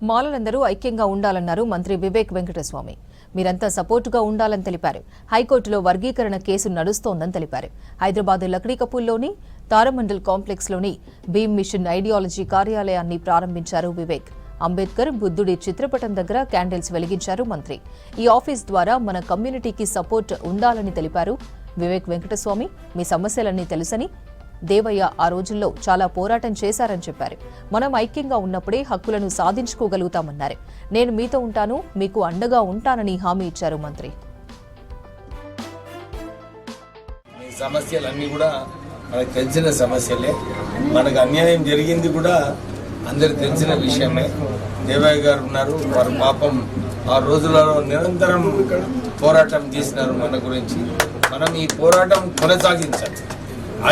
మాలలందరూ ఐక్యంగా ఉండాలన్నారు మంత్రి వివేక్ వెంకటస్వామి. మీరంతా సపోర్టుగా ఉండాలని తెలిపారు. హైకోర్టులో వర్గీకరణ కేసు నడుస్తోందని తెలిపారు. హైదరాబాద్ లక్డీకపూల్లోని తారమండల్ కాంప్లెక్స్లోని భీమ్ మిషన్ ఐడియాలజీ కార్యాలయాన్ని ప్రారంభించారు వివేక్. అంబేద్కర్ బుద్ధుడి చిత్రపటం దగ్గర క్యాండిల్స్ వెలిగించారు మంత్రి. ఈ ఆఫీస్ ద్వారా మన కమ్యూనిటీకి సపోర్ట్ ఉండాలని తెలిపారు వివేక్ వెంకటస్వామి. మీ సమస్యలన్నీ తెలుసని, దేవయ్య ఆ రోజుల్లో చాలా పోరాటం చేశారని చెప్పారు. మనం ఐక్యంగా ఉన్నప్పుడే హక్కులను సాధించుకోగలుగుతామన్నారు. నేను మీతో ఉంటాను, మీకు అండగా ఉంటానని హామీ ఇచ్చారు మంత్రి. సమస్యలన్నీ కూడా మనకు తెలిసిన సమస్యలే. మనకు అన్యాయం జరిగింది కూడా అందరికి తెలిసిన విషయమే. దేవయ్య గారు ఉన్నారు, వారు పాపం ఆ రోజులలో నిరంతరం పోరాటం చేసినారు మన గురించి. మనం ఈ పోరాటం కొనసాగించాలి.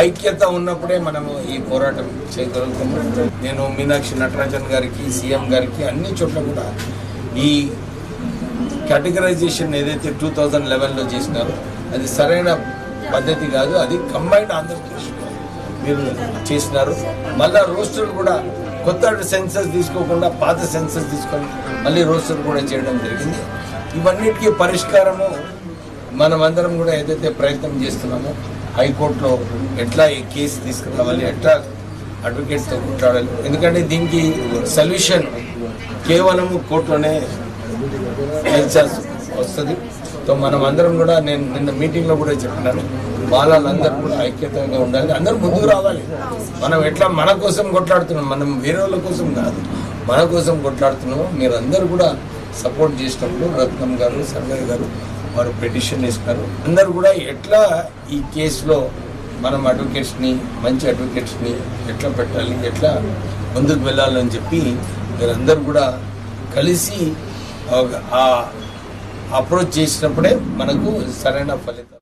ఐక్యత ఉన్నప్పుడే మనము ఈ పోరాటం చేయగలుగుతాము. నేను మీనాక్షి నటరాజన్ గారికి, సీఎం గారికి అన్ని చోట్ల కూడా ఈ కేటగరైజేషన్ ఏదైతే 2011లో చేసినారో అది సరైన పద్ధతి కాదు. అది కంబైన్డ్ ఆంధ్రప్రదేశ్ మీరు చేసినారు. మళ్ళా రోస్టర్ కూడా కొత్త సెన్సస్ తీసుకోకుండా పాత సెన్సస్ తీసుకొని మళ్ళీ రోస్టర్ కూడా చేయడం జరిగింది. ఇవన్నిటికీ పరిష్కారము మనమందరం కూడా ఏదైతే ప్రయత్నం చేస్తున్నామో హైకోర్టులో ఎట్లా ఈ కేసు తీసుకురావాలి, ఎట్లా అడ్వకేట్తో కొట్లాడాలి. ఎందుకంటే దీనికి సొల్యూషన్ కేవలము కోర్టులోనే తెలిసాల్సి వస్తుంది. సో మనం అందరం కూడా, నేను నిన్న మీటింగ్లో కూడా చెప్పినాను, బాలందరూ కూడా ఐక్యతంగా ఉండాలి, అందరూ ముందుకు రావాలి. మనం ఎట్లా మన కోసం కొట్లాడుతున్నాం, మనం వేరే వాళ్ళ కోసం కాదు, మన కోసం కొట్లాడుతున్నాము. మీరు అందరూ కూడా సపోర్ట్ చేసినప్పుడు రత్నం గారు, సంజయ్ గారు వారు పిటిషన్ ఇస్తున్నారు. అందరూ కూడా ఎట్లా ఈ కేసులో మనం అడ్వకేట్స్ని, మంచి అడ్వకేట్స్ని ఎట్లా పెట్టాలి, ఎట్లా ముందుకు వెళ్ళాలని చెప్పి మీరందరూ కూడా కలిసి అప్రోచ్ చేసినప్పుడే మనకు సరైన ఫలితం.